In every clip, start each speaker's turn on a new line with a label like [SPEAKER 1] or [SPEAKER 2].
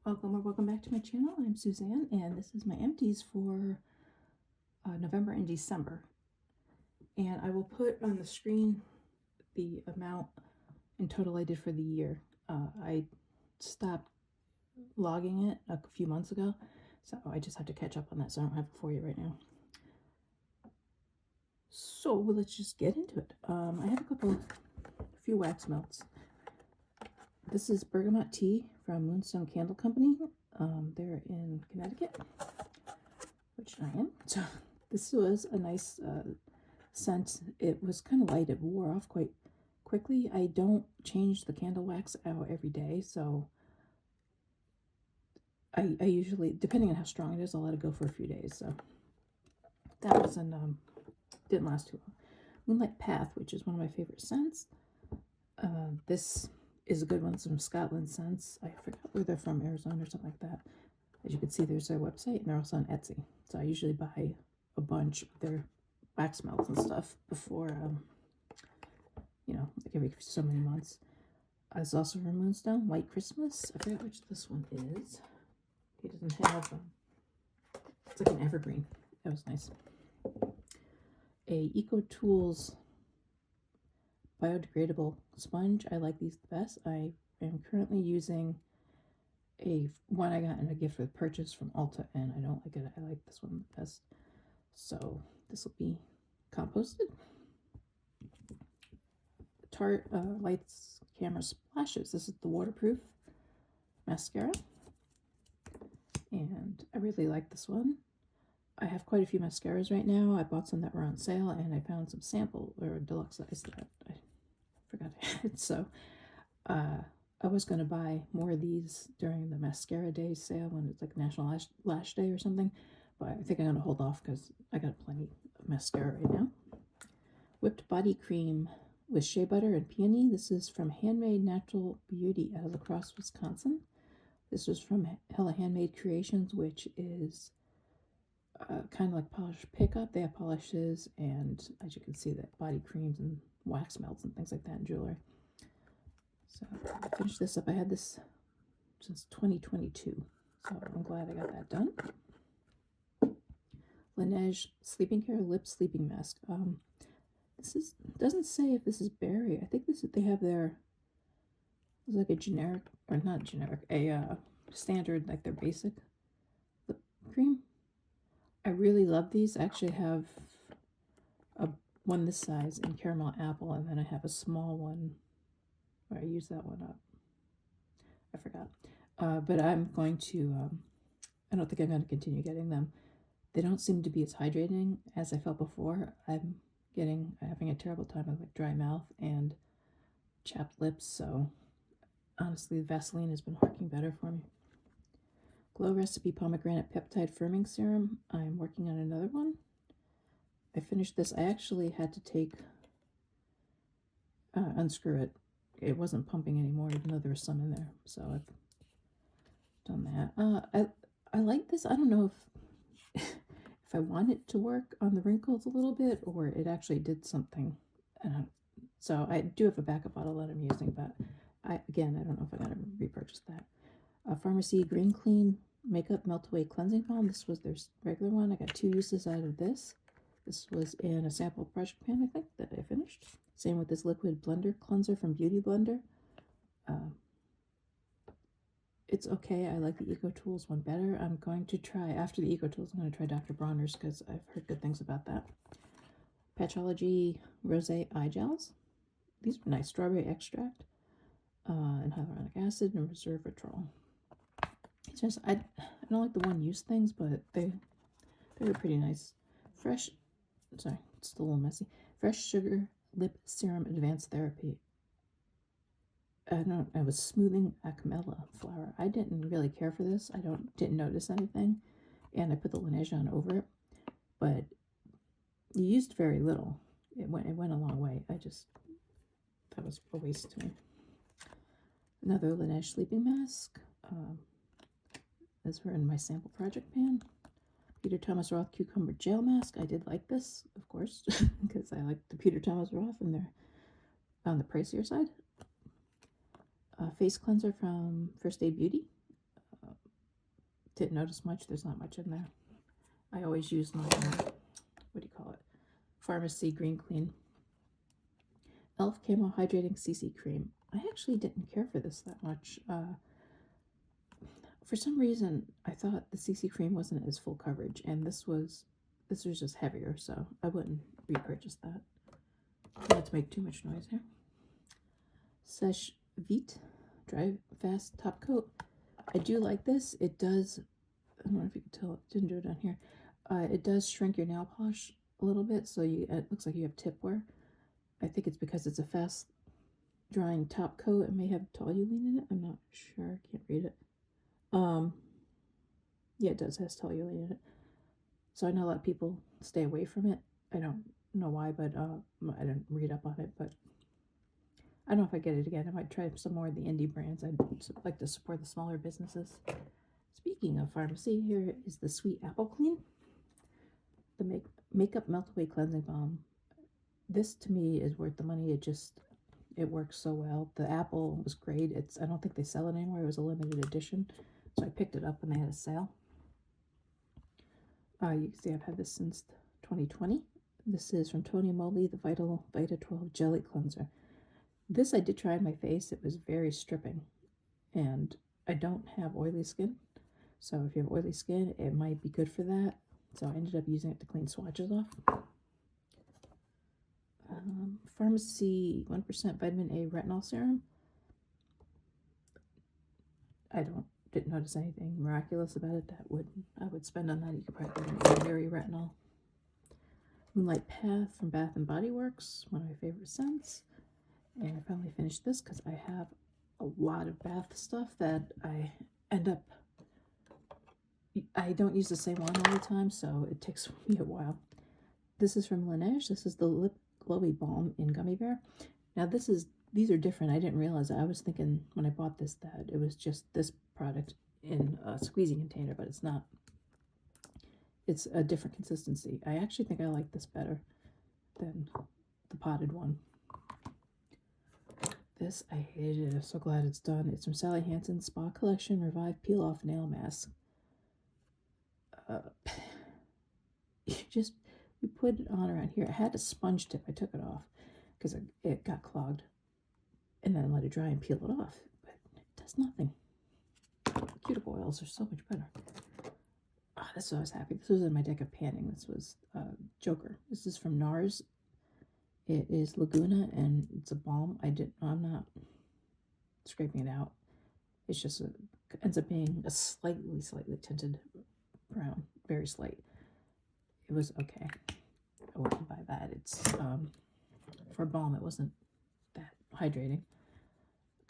[SPEAKER 1] Welcome or welcome back to my channel. I'm Suzanne and this is my empties for November and December. And I will put on the screen the amount in total I did for the year. I stopped logging it a few months ago, so I just have to catch up on that, so I don't have it for you right now. So let's just get into it. I have a few wax melts. This is Bergamot Tea from Moonstone Candle Company. They're in Connecticut, which I am. So this was a nice scent. It was kind of light. It wore off quite quickly. I don't change the candle wax out every day, so I usually, depending on how strong it is, I'll let it go for a few days. So that wasn't didn't last too long. Moonlight Path, which is one of my favorite scents. This is a good one. Some Scotland scents. I forgot where they're from, Arizona or something like that. As you can see, there's their website, and they're also on Etsy. So I usually buy a bunch of their wax melts and stuff before, like every so many months. It's also from Moonstone, White Christmas. I forget which this one is. He doesn't have it's like an evergreen. That was nice. A Eco Tools biodegradable sponge. I like these the best. I am currently using one I got in a gift with purchase from Ulta, and I don't like it. I like this one the best. So this will be composted. Tarte Lights Camera Splashes. This is the waterproof mascara, and I really like this one. I have quite a few mascaras right now. I bought some that were on sale, and I found some sample or deluxe size that I forgot I had. So I was going to buy more of these during the mascara day sale when it's like National Lash Day or something, but I think I'm going to hold off because I got plenty of mascara right now. Whipped body cream with shea butter and peony. This is from Handmade Natural Beauty out of La Crosse, Wisconsin. This was from Hella Handmade Creations, which is kind of like polish pickup. They have polishes, and as you can see, that body creams and wax melts and things like that in jewelry. So I finished this up. I had this since 2022, so I'm glad I got that done. Laneige Sleeping Care Lip Sleeping Mask. This doesn't say if this is berry. I think they have their, it's like a generic, or not generic, a standard, like their basic lip cream. I really love these. I actually have one this size in caramel apple, and then I have a small one where I use that one up. I forgot. But I'm going to, I don't think I'm going to continue getting them. They don't seem to be as hydrating as I felt before. I'm having a terrible time with like dry mouth and chapped lips, so honestly, Vaseline has been working better for me. Glow Recipe Pomegranate Peptide Firming Serum. I'm working on another one. I finished this. I actually had to unscrew it. It wasn't pumping anymore, even though there was some in there. So I've done that. I like this. I don't know if if I want it to work on the wrinkles a little bit, or it actually did something. So I do have a backup bottle that I'm using, but I don't know if I'm going to repurchase that. Pharmacy Green Clean Makeup Melt Away Cleansing Balm. This was their regular one. I got 2 uses out of this. This was in a sample project pan, I think, that I finished. Same with this liquid blender cleanser from Beauty Blender. It's okay. I like the Eco Tools one better. I'm going to try, after the Eco Tools, I'm going to try Dr. Bronner's because I've heard good things about that. Patchology Rosé Eye Gels. These are nice. Strawberry extract and hyaluronic acid and resveratrol. It's just, I don't like the one-use things, but they were pretty nice. It's a little messy. Fresh Sugar Lip Serum Advanced Therapy. I was smoothing Acmella flower. I didn't really care for this. Didn't notice anything, and I put the Laneige on over it, but you used very little. It went a long way. That was a waste to me. Another Laneige sleeping mask. These were in my sample project pan. Peter Thomas Roth Cucumber Gel Mask. I did like this, of course, because I like the Peter Thomas Roth, and they're on the pricier side. Face cleanser from First Aid Beauty. didn't notice much. There's not much in there. I always use my, what do you call it? Pharmacy Green Clean Elf Camo Hydrating CC Cream. I actually didn't care for this that much. For some reason, I thought the CC cream wasn't as full coverage, and this was just heavier, so I wouldn't repurchase that. Not to make too much noise here. Sèche Vite Dry Fast Top Coat. I do like this. It does, I don't know if you can tell, it didn't do it on here. It does shrink your nail polish a little bit, so it looks like you have tip wear. I think it's because it's a fast drying top coat. It may have toluene in it. I'm not sure. I can't read it. Yeah, it does has toluene in it. So I know a lot of people stay away from it. I don't know why, but I didn't read up on it. But I don't know if I get it again. I might try some more of the indie brands. I'd like to support the smaller businesses. Speaking of pharmacy, here is the Sweet Apple Clean, the Makeup Melt Away Cleansing Balm. This to me is worth the money. It works so well. The apple was great. I don't think they sell it anymore. It was a limited edition, so I picked it up when they had a sale. You can see I've had this since 2020. This is from Tony Moly, the Vita 12 Jelly Cleanser. This I did try on my face. It was very stripping, and I don't have oily skin, so if you have oily skin, it might be good for that. So I ended up using it to clean swatches off. Pharmacy 1% Vitamin A Retinol Serum. Didn't notice anything miraculous about it that I would spend on that. You could probably get an ordinary retinol. Moonlight Path from Bath and Body Works, one of my favorite scents. And I finally finished this because I have a lot of bath stuff that I don't use the same one all the time, so it takes me a while. This is from Laneige. This is the Lip Glowy Balm in Gummy Bear. Now these are different. I didn't realize it. I was thinking when I bought this that it was just this product in a squeezy container, but it's not. It's a different consistency. I actually think I like this better than the potted one. This, I hated it. I'm so glad it's done. It's from Sally Hansen's Spa Collection Revive Peel Off Nail Mask. You put it on around here. I had a sponge tip. I took it off because it got clogged. And then let it dry and peel it off. But it does nothing. Cuticle oils are so much better. This was I was happy. This was in my deck of panning. This was Joker. This is from NARS. It is Laguna, and it's a balm. I'm not scraping it out. It's just ends up being a slightly tinted brown. Very slight. It was okay. I wouldn't buy that. It's for a balm. It wasn't that hydrating.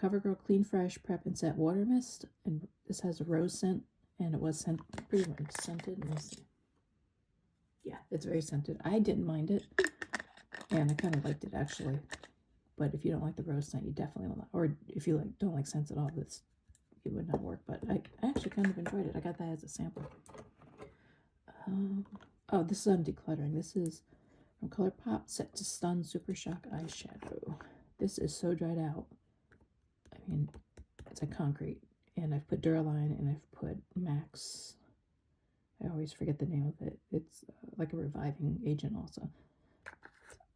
[SPEAKER 1] CoverGirl Clean Fresh Prep and Set Water Mist, and this has a rose scent, and it was pretty much scented. Let me see. Yeah, it's very scented. I didn't mind it, and I kind of liked it actually. But if you don't like the rose scent, you definitely will not. Or if you don't like scents at all, it would not work. But I actually kind of enjoyed it. I got that as a sample. Oh, this is on decluttering. This is from ColourPop Set to Stun Super Shock Eyeshadow. This is so dried out. I mean, it's like concrete. And I've put Duraline and I've put Max. I always forget the name of it. It's like a reviving agent also.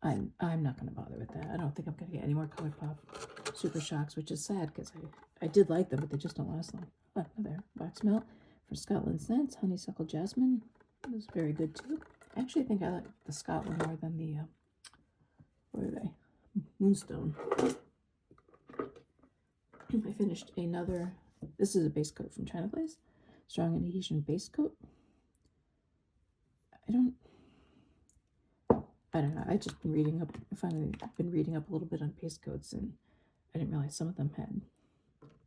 [SPEAKER 1] I'm not going to bother with that. I don't think I'm going to get any more ColourPop Super Shocks, which is sad because I did like them, but they just don't last long. Oh, there. Wax Melt for Scotland Scents. Honeysuckle Jasmine. It was very good too. I actually think I like the Scotland more than the, what are they? Moonstone. I finished another, this is a base coat from China Place. Strong Adhesion Base Coat. I don't know. I just been reading up, finally been reading up a little bit on base coats, and I didn't realize some of them had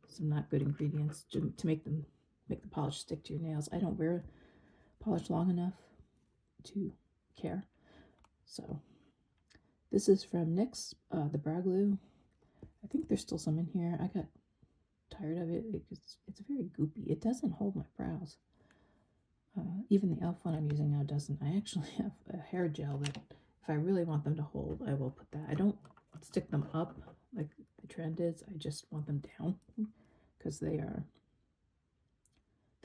[SPEAKER 1] some not good ingredients to make the polish stick to your nails. I don't wear polish long enough to care. So this is from NYX, the brow glue. I think there's still some in here. I got tired of it because it's very goopy. It doesn't hold my brows. Even the e.l.f. one I'm using now doesn't. I actually have a hair gel that if I really want them to hold, I will put that. I don't stick them up like the trend is. I just want them down because they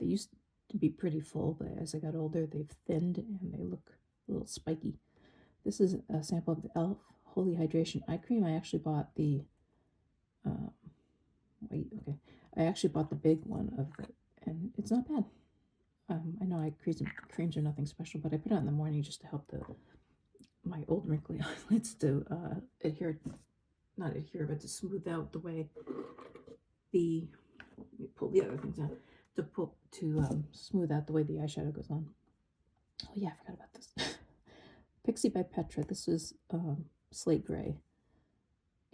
[SPEAKER 1] used can be pretty full, but as I got older, they've thinned and they look a little spiky. This is a sample of the e.l.f. Holy Hydration Eye Cream. I actually bought the, I actually bought the big one of it, and it's not bad. I know creams are nothing special, but I put it on in the morning just to help my old wrinkly eyelids to not adhere, but to smooth out the way let me pull the other things out, to smooth out the way the eyeshadow goes on. Oh yeah, I forgot about this. Pixie by Petra. This is slate gray,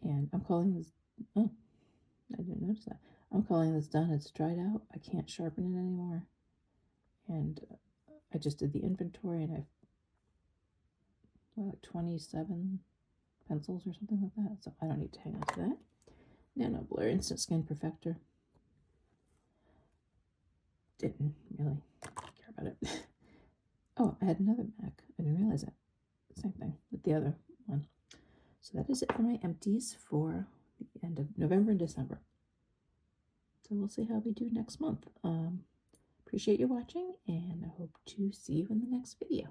[SPEAKER 1] and I'm calling this. Oh, I didn't notice that. I'm calling this done. It's dried out. I can't sharpen it anymore, and I just did the inventory, and I've like 27 pencils or something like that. So I don't need to hang on to that. Nano Blur Instant Skin Perfector. Didn't really care about it. Oh, I had another MAC. I didn't realize that. Same thing with the other one. So that is it for my empties for the end of November and December. So we'll see how we do next month. Appreciate you watching, and I hope to see you in the next video.